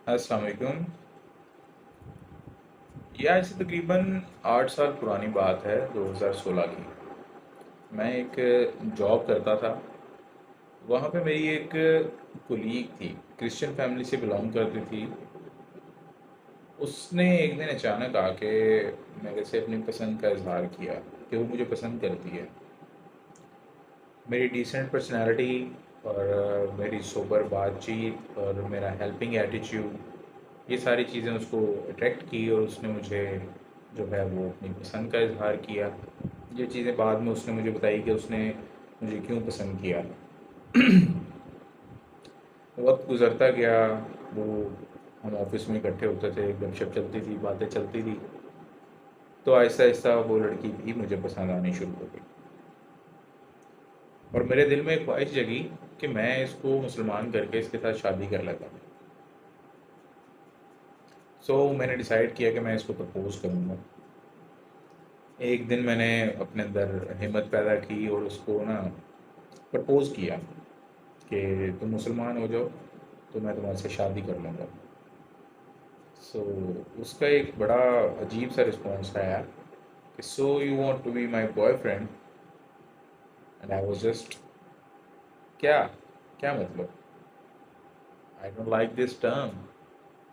अस्सलाम वालेकुम। ये आज से तकरीबन 8 साल पुरानी बात है, 2016 की। मैं एक जॉब करता था। वहाँ पे मेरी एक कुलीग थी, क्रिश्चियन फैमिली से बिलोंग करती थी। उसने एक दिन अचानक आके मेरे से अपनी पसंद का इजहार किया कि वो मुझे पसंद करती है। मेरी डिसेंट पर्सनैलिटी और मेरी सोबर बातचीत और मेरा हेल्पिंग एटीट्यूड, ये सारी चीज़ें उसको अट्रैक्ट की और उसने मुझे जो है वो अपनी पसंद का इजहार किया। ये चीज़ें बाद में उसने मुझे बताई कि उसने मुझे क्यों पसंद किया। वक्त गुजरता गया। वो हम ऑफिस में इकट्ठे होते थे, गपशप चलती थी, बातें चलती थी। तो आहिस्ता आहिस्ता वो लड़की भी मुझे पसंद आनी शुरू हो गई और मेरे दिल में एक ख्वाहिश जगी कि मैं इसको मुसलमान करके इसके साथ शादी कर लेता। मैंने डिसाइड किया कि मैं इसको प्रपोज़ करूँगा। एक दिन मैंने अपने अंदर हिम्मत पैदा की और उसको ना प्रपोज़ किया कि तुम मुसलमान हो जाओ तो मैं तुम्हारे से शादी कर लूँगा। सो उसका एक बड़ा अजीब सा रिस्पॉन्स आया कि so you want to be my boyfriend. And I was just, क्या क्या मतलब? I don't like this term.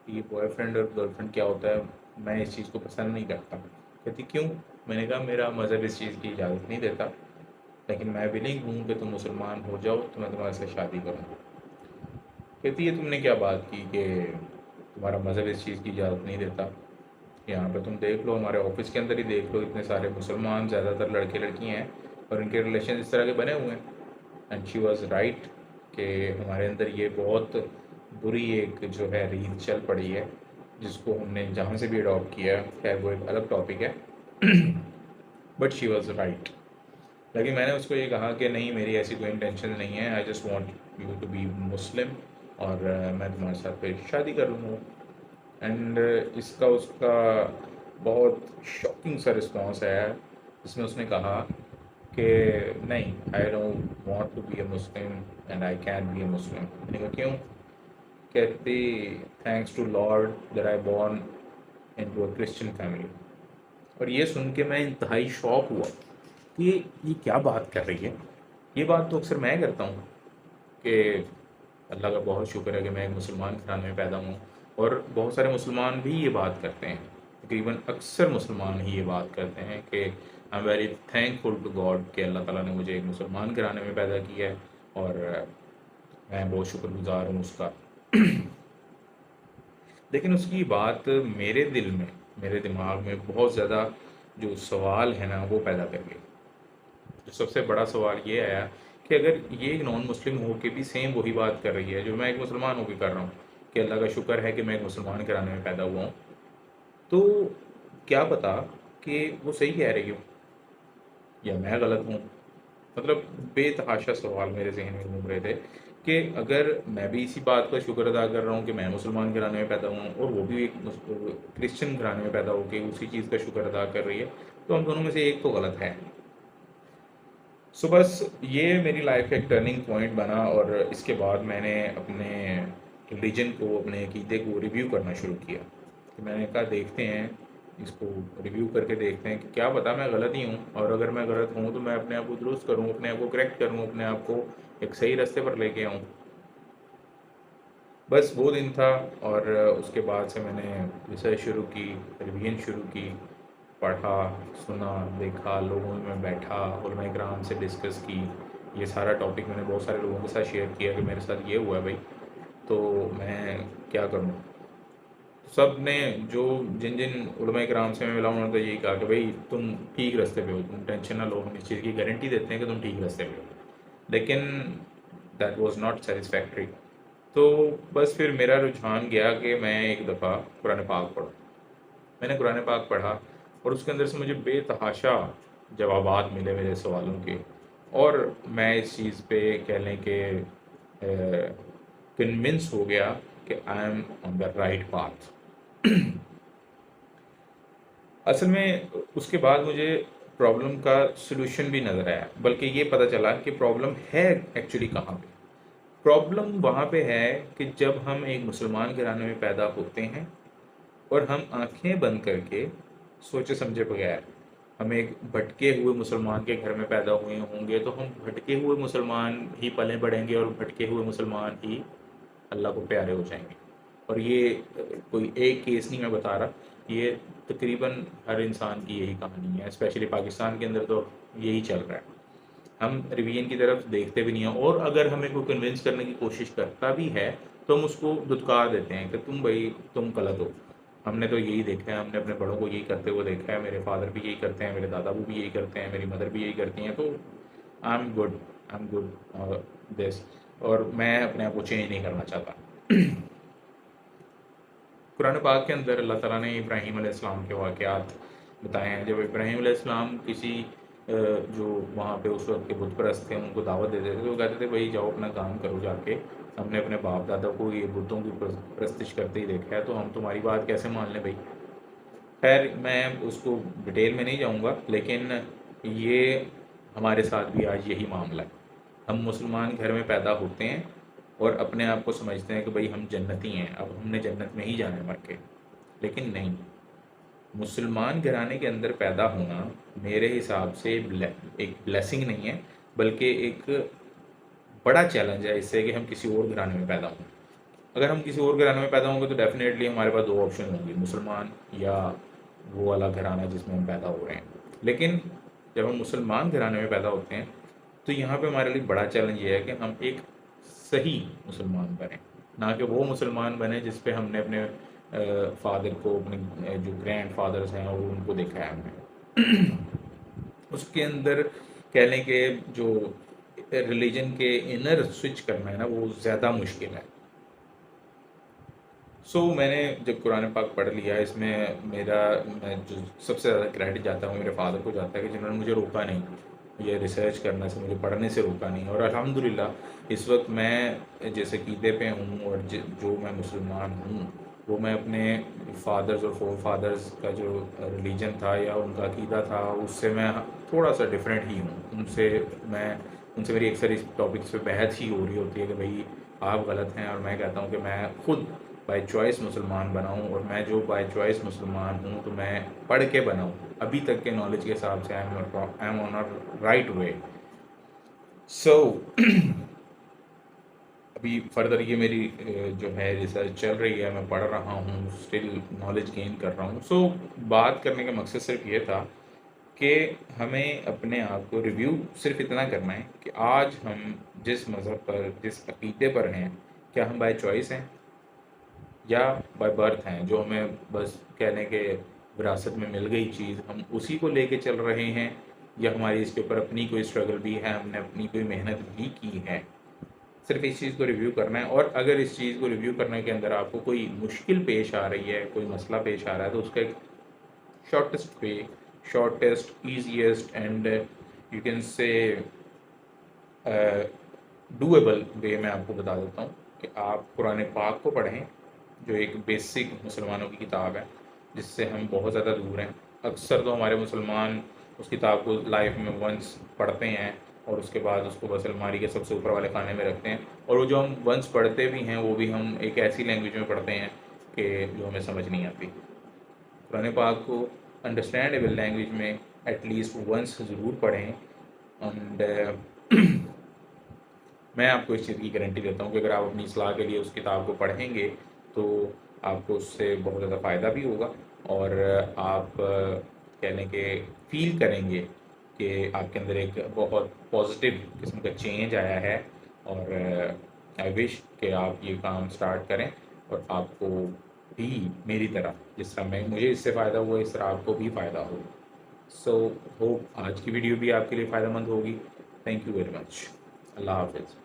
ये बॉयफ्रेंड और गर्लफ्रेंड क्या होता है? मैं इस चीज़ को पसंद नहीं करता। कहती क्यों? मैंने कहा मेरा मज़हब इस चीज़ की इजाज़त नहीं देता, लेकिन मैं विलिंग हूँ कि तुम मुसलमान हो जाओ तो मैं तुम्हारे से शादी करूँ। कहती है तुमने क्या बात की कि तुम्हारा मज़हब इस चीज़ की इजाज़त नहीं देता? यहाँ पे तुम देख लो, हमारे ऑफिस के अंदर ही देख लो, इतने सारे मुसलमान ज़्यादातर लड़के लड़कियाँ हैं और इनके रिलेशन इस तरह के बने हुए हैं। एंड शी वॉज़ राइट कि हमारे अंदर ये बहुत बुरी एक जो है रीत चल पड़ी है, जिसको हमने जहाँ से भी अडॉप्ट किया है। खैर वो एक अलग टॉपिक है। But she was right. लेकिन मैंने उसको ये कहा कि नहीं, मेरी ऐसी कोई इंटेंशन नहीं है, I just want you to be Muslim और मैं तुम्हारे साथ फिर शादी कर लूँगा। एंड इसका उसका बहुत शॉकिंग सा रिस्पॉन्स आया, जिसमें उसने कहा कि नहीं, I don't want to be a Muslim and I can be a Muslim. मैंने कहा क्यों? कहती thanks to Lord that I born into a Christian family. और ये सुन के मैं इंतहाई शॉक हुआ कि ये क्या बात कर रही है। ये बात तो अक्सर मैं करता हूँ कि अल्लाह का बहुत शुक्र है कि मैं एक मुसलमान घराने में पैदा हूँ। और बहुत सारे मुसलमान भी ये बात करते हैं, तकरीबन अक्सर मुसलमान ही ये बात करते हैं कि I am very thankful to God कि अल्लाह ताला ने मुझे एक मुसलमान घराने में पैदा किया है और मैं बहुत शुक्रगुजार हूँ उसका। लेकिन उसकी बात मेरे दिल में, मेरे दिमाग में बहुत ज़्यादा जो सवाल है ना वो पैदा कर गई। जो सबसे बड़ा सवाल ये आया कि अगर ये एक नॉन मुस्लिम हो के भी सेम वही बात कर रही है जो मैं एक मुसलमान होकर कर रहा हूँ, कि अल्लाह का शुक्र है कि मैं एक मुसलमान घराने में पैदा हुआ हूँ, तो क्या पता कि वो सही कह रही हो या मैं गलत हूँ। मतलब बेतहाशा सवाल मेरे जहन में घूम रहे थे कि अगर मैं भी इसी बात का शुक्र अदा कर रहा हूँ कि मैं मुसलमान घराने में पैदा हुआ हूँ और वो भी एक क्रिश्चियन घराने में पैदा होकर उसी चीज़ का शुक्र अदा कर रही है, तो हम दोनों में से एक तो गलत है। सो बस ये मेरी लाइफ का एक टर्निंग पॉइंट बना और इसके बाद मैंने अपने रिलीजन को, अपने अकीदे को रिव्यू करना शुरू किया। तो मैंने कहा देखते हैं, इसको रिव्यू करके देखते हैं कि क्या पता मैं गलत ही हूँ, और अगर मैं गलत हूँ तो मैं अपने आप को दुरुस्त करूँ, अपने आप को करेक्ट करूँ, अपने आप को एक सही रास्ते पर लेके आऊँ। बस वो दिन था। और उसके बाद से मैंने रिसर्च शुरू की, रिवीजन शुरू की, पढ़ा, सुना, देखा, लोगों में बैठा, उलमा इकराम से डिस्कस की। ये सारा टॉपिक मैंने बहुत सारे लोगों के साथ शेयर किया कि मेरे साथ ये हुआ है भाई, तो मैं क्या करूँ। सब ने, जो जिन जिन उलमा इकराम से मैं मिला, उन्होंने तो यही कहा कि भाई तुम ठीक रास्ते पे हो, तुम टेंशन ना लो, हम इस चीज़ की गारंटी देते हैं कि तुम ठीक रास्ते पे हो। लेकिन दैट वाज नॉट सेटिस्फैक्ट्री। तो बस फिर मेरा रुझान गया कि मैं एक दफ़ा कुरान पाक पढ़ूँ। मैंने कुरान पाक पढ़ा और उसके अंदर से मुझे बेतहाशा जवाबात मिले मेरे सवालों के, और मैं इस चीज़ पे कह लें कि कन्विंस हो गया कि I am on the right path. असल में उसके बाद मुझे प्रॉब्लम का सलूशन भी नज़र आया, बल्कि ये पता चला कि प्रॉब्लम है एक्चुअली कहाँ पे। प्रॉब्लम वहाँ पे है कि जब हम एक मुसलमान घराने में पैदा होते हैं और हम आंखें बंद करके सोचे समझे बगैर हम एक भटके हुए मुसलमान के घर में पैदा हुए होंगे, तो हम भटके हुए मुसलमान ही पले बढ़ेंगे और भटके हुए मुसलमान ही अल्लाह को प्यारे हो जाएंगे। और ये कोई एक केस नहीं मैं बता रहा, ये तकरीबन हर इंसान की यही कहानी है, स्पेशली पाकिस्तान के अंदर तो यही चल रहा है। हम रिवीजन की तरफ देखते भी नहीं हैं, और अगर हमें कोई कन्विंस करने की कोशिश करता भी है तो हम उसको धुतकार देते हैं कि तुम गलत हो, हमने तो यही देखा है, हमने अपने बड़ों को यही करते हुए देखा है, मेरे फादर भी यही करते हैं, मेरे दादाबू भी यही करते हैं, मेरी मदर भी यही करती हैं, तो आई एम गुड दिस, और मैं अपने आप को चेंज नहीं करना चाहता। कुरान पाक के अंदर अल्लाह ताला ने इब्राहीम अलैहिस्सलाम के वाक़यात बताए हैं। जब इब्राहीम अलैहिस्सलाम किसी जो वहाँ पे उस वक्त के बुत परस्त थे उनको दावत देते थे, तो वो कहते थे भाई जाओ अपना काम करो जाके, हमने अपने बाप दादा को ये बुतों की परस्तिश करते ही देखा है, तो हम तुम्हारी बात कैसे मान लें भाई। खैर मैं उसको डिटेल में नहीं जाऊँगा, लेकिन ये हमारे साथ भी आज यही मामला है। हम मुसलमान घर में पैदा होते हैं और अपने आप को समझते हैं कि भाई हम जन्नती हैं, अब हमने जन्नत में ही जाना है मर के, लेकिन नहीं। मुसलमान घराने के अंदर पैदा होना मेरे हिसाब से एक ब्लेसिंग नहीं है, बल्कि एक बड़ा चैलेंज है इससे कि हम किसी और घराने में पैदा हों। अगर हम किसी और घराने में पैदा होंगे तो डेफिनेटली हमारे पास दो ऑप्शन होंगे, मुसलमान या वो वाला घराना जिसमें हम पैदा हो रहे हैं। लेकिन जब हम मुसलमान घराने में पैदा होते हैं तो यहाँ पे हमारे लिए बड़ा चैलेंज ये है कि हम एक सही मुसलमान बने, ना कि वो मुसलमान बने जिस पे हमने अपने फादर को, अपने जो ग्रैंड फादर्स हैं और उनको देखा है हमने। उसके अंदर कह लें कि जो रिलीजन के इनर स्विच करना है ना, वो ज़्यादा मुश्किल है। मैंने जब कुरान पाक पढ़ लिया, इसमें मैं जो सबसे ज़्यादा क्रेडिट जाता है वो मेरे फादर को जाता है कि जिन्होंने मुझे रोका नहीं, ये रिसर्च करने से, मुझे पढ़ने से रोका नहीं। और अल्हम्दुलिल्लाह इस वक्त मैं जिस अक़ीदे पे हूँ और जो मैं मुसलमान हूँ, वो मैं अपने फादर्स और फोर फादर्स का जो रिलीजन था या उनका अक़ीदा था उससे मैं थोड़ा सा डिफरेंट ही हूँ उनसे मेरी अक्सर इस टॉपिक्स पे बहस ही हो रही होती है कि भाई आप गलत हैं, और मैं कहता हूँ कि मैं खुद बाय चॉइस मुसलमान बना हूँ, और मैं जो बाय चॉइस मुसलमान हूँ तो मैं पढ़ के बना हूँ। अभी तक के नॉलेज के हिसाब से I am on a right way. So अभी फर्दर ये मेरी जो है रिसर्च चल रही है, मैं पढ़ रहा हूँ, स्टिल नॉलेज गेन कर रहा हूँ। बात करने का मकसद सिर्फ ये था कि हमें अपने आप को रिव्यू सिर्फ इतना करना है कि आज हम जिस मज़हब पर, जिस अक़ीदे पर हैं, क्या हम बाय चॉइस हैं या बाय बर्थ हैं, जो हमें बस कहने के विरासत में मिल गई चीज़ हम उसी को लेके चल रहे हैं, या हमारी इसके ऊपर अपनी कोई स्ट्रगल भी है, हमने अपनी कोई मेहनत भी की है। सिर्फ इस चीज़ को रिव्यू करना है। और अगर इस चीज़ को रिव्यू करने के अंदर आपको कोई मुश्किल पेश आ रही है, कोई मसला पेश आ रहा है, तो उसका एक shortest easiest and you can say doable way मैं आपको बता देता हूँ कि आप कुरान पाक को पढ़ें, जो एक बेसिक मुसलमानों की किताब है जिससे हम बहुत ज़्यादा दूर हैं। अक्सर तो हमारे मुसलमान उस किताब को लाइफ में वंस पढ़ते हैं और उसके बाद उसको बस अलमारी के सबसे ऊपर वाले खाने में रखते हैं, और वो जो हम वंस पढ़ते भी हैं वो भी हम एक ऐसी लैंग्वेज में पढ़ते हैं कि जो हमें समझ नहीं आती। कुरान पाक को अंडरस्टैंडेबल लैंग्वेज में एटलीस्ट वंस ज़रूर पढ़ें। एंड मैं आपको इस चीज़ की गारंटी देता हूँ कि अगर आप अपनी इस्लाह के लिए उस किताब को पढ़ेंगे तो आपको उससे बहुत ज़्यादा फ़ायदा भी होगा, और आप कह लें कि फ़ील करेंगे कि आपके अंदर एक बहुत पॉजिटिव किस्म का चेंज आया है। और आई विश कि आप ये काम स्टार्ट करें और आपको भी मेरी तरह, जिस तरह मुझे इससे फ़ायदा हुआ, इस तरह आपको भी फ़ायदा हो। होप आज की वीडियो भी आपके लिए फ़ायदेमंद होगी। Thank you very much. अल्लाह हाफ़िज़।